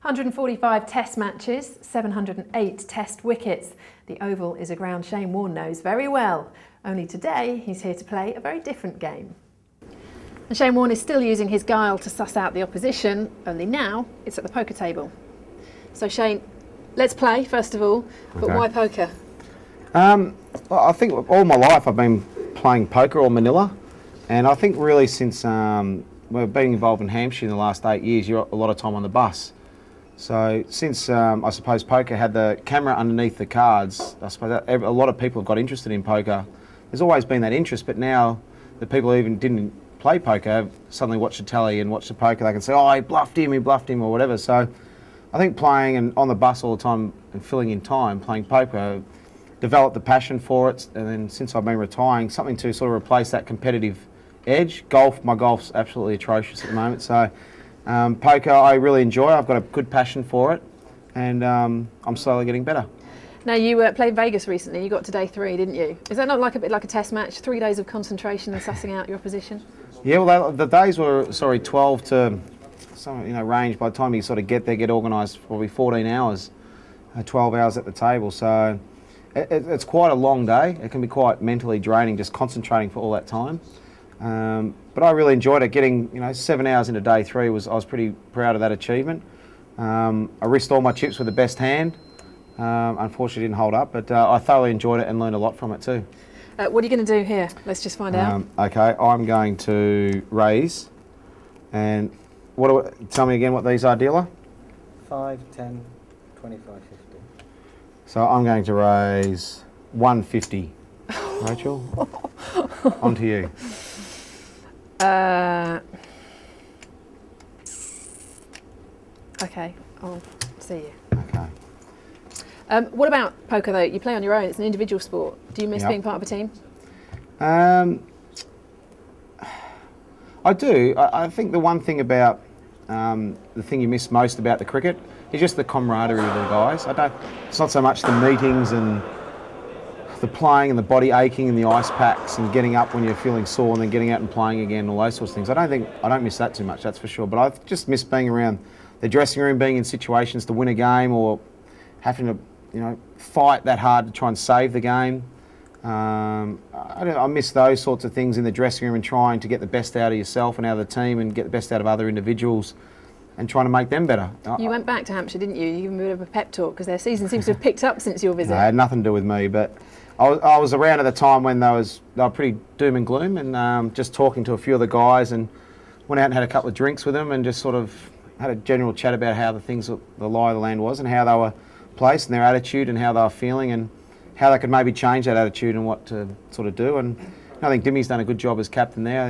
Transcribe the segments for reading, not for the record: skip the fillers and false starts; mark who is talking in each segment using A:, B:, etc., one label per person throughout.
A: 145 test matches, 708 test wickets. The Oval is a ground Shane Warne knows very well. Only today he's here to play a very different game. And Shane Warne is still using his guile to suss out the opposition, only now it's at the poker table. So Shane, let's play first of all, but why poker?
B: Well, I think all my life I've been playing poker or Manila, and I think really since we've been involved in Hampshire in the last 8 years, you're a lot of time on the bus. So since I suppose poker had the camera underneath the cards, I suppose a lot of people have got interested in poker. There's always been that interest, but now the people who even didn't play poker have suddenly watched the telly and watched the poker. They can say, oh, he bluffed him, or whatever. So I think playing and on the bus all the time and filling in time, playing poker, developed the passion for it. And then since I've been retiring, something to sort of replace that competitive edge. My golf's absolutely atrocious at the moment. So poker I really enjoy. I've got a good passion for it, and I'm slowly getting better.
A: Now you played Vegas recently. You got to day 3, didn't you? Is that not like a bit like a test match? 3 days of concentration and sussing out your opposition?
B: Yeah, well, the days were 12 to some range. By the time you sort of get there, get organised, probably 14 hours, 12 hours at the table. So it's quite a long day. It can be quite mentally draining just concentrating for all that time. But I really enjoyed it. Getting 7 hours into day 3 I was pretty proud of that achievement. I risked all my chips with the best hand. Unfortunately, didn't hold up, but I thoroughly enjoyed it and learned a lot from it too.
A: What are you going to do here? Let's just find out.
B: Okay, I'm going to raise, and tell me again what these are, dealer.
C: 5, 10, 25, 50.
B: So I'm going to raise 150. Rachel, on to you.
A: Okay, I'll see you.
B: Okay.
A: What about poker though? You play on your own, it's an individual sport. Do you miss being part of a team?
B: I do. I think the one thing about, the thing you miss most about the cricket is just the camaraderie of the guys. It's not so much the meetings and the playing and the body aching and the ice packs and getting up when you're feeling sore and then getting out and playing again and all those sorts of things. I don't miss that too much, that's for sure. But I just miss being around the dressing room, being in situations to win a game or having to fight that hard to try and save the game. I miss those sorts of things in the dressing room and trying to get the best out of yourself and out of the team and get the best out of other individuals and trying to make them better.
A: You went back to Hampshire, didn't you? You gave them a bit of a pep talk because their season seems to have picked up since your visit.
B: No, it had nothing to do with me, but I was around at the time when they were pretty doom and gloom, and just talking to a few of the guys, and went out and had a couple of drinks with them and just sort of had a general chat about how the lie of the land was and how they were placed and their attitude and how they were feeling and how they could maybe change that attitude and what to sort of do. And I think Dimmy's done a good job as captain there.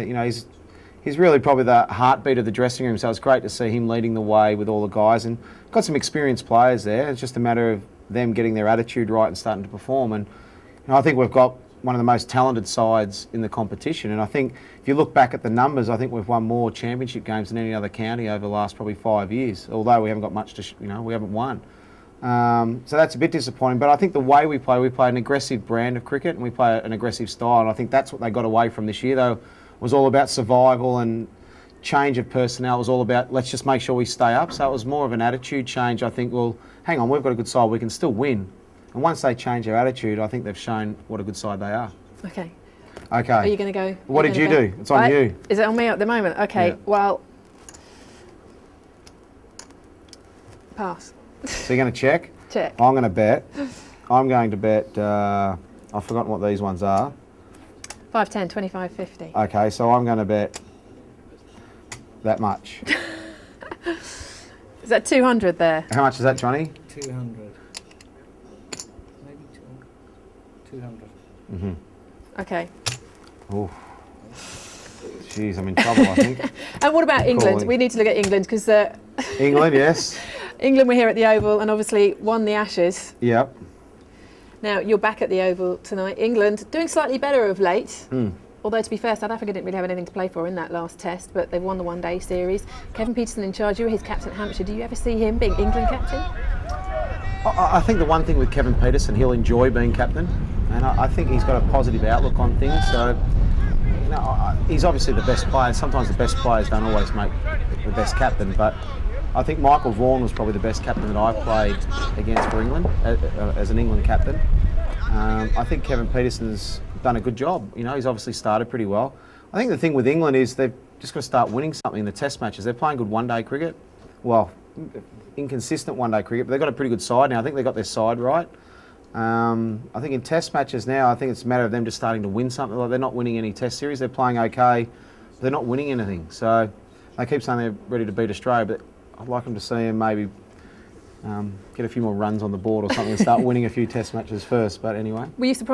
B: He's really probably the heartbeat of the dressing room, so it's great to see him leading the way with all the guys, and got some experienced players there. It's just a matter of them getting their attitude right and starting to perform. And I think we've got one of the most talented sides in the competition, and I think if you look back at the numbers, I think we've won more championship games than any other county over the last probably 5 years, although we haven't got much to, we haven't won. So that's a bit disappointing, but I think the way we play an aggressive brand of cricket and we play an aggressive style, and I think that's what they got away from this year though, was all about survival and change of personnel. It was all about let's just make sure we stay up. So it was more of an attitude change. I think, well, hang on, we've got a good side, we can still win. And once they change their attitude, I think they've shown what a good side they are.
A: Okay.
B: Okay.
A: Are you going to go?
B: What did you do? It's on you.
A: Is it on me at the moment? Okay, yeah. Well, pass.
B: So you're going to check?
A: Check.
B: I'm going to bet. I'm going to bet, I've forgotten what these ones are.
A: 5, 10, 25, 50.
B: Okay, so I'm going to bet that much.
A: Is that 200 there?
B: How much is that, Johnny?
C: 200. Maybe 200.
B: Mm-hmm.
A: Okay.
B: Oh. Jeez, I'm in trouble, I think.
A: And what about England? We need to look at England because...
B: England, yes.
A: England were here at the Oval and obviously won the Ashes.
B: Yep.
A: Now, you're back at the Oval tonight. England doing slightly better of late. Although, to be fair, South Africa didn't really have anything to play for in that last test, but they've won the one-day series. Kevin Peterson in charge. You were his captain at Hampshire. Do you ever see him being England captain?
B: I think the one thing with Kevin Peterson, he'll enjoy being captain, and I think he's got a positive outlook on things. So, he's obviously the best player. Sometimes the best players don't always make the best captain, but I think Michael Warne was probably the best captain that I've played against for England, as an England captain. I think Kevin Peterson's done a good job. You know, he's obviously started pretty well. I think the thing with England is they've just got to start winning something in the test matches. They're playing good one-day cricket. Well, inconsistent one-day cricket, but they've got a pretty good side now. I think they've got their side right. I think in test matches now, I think it's a matter of them just starting to win something. Like, they're not winning any test series. They're playing okay. They're not winning anything. So they keep saying they're ready to beat Australia, but I'd like them to see them maybe get a few more runs on the board or something and start winning a few test matches first. But anyway.
A: Were you surprised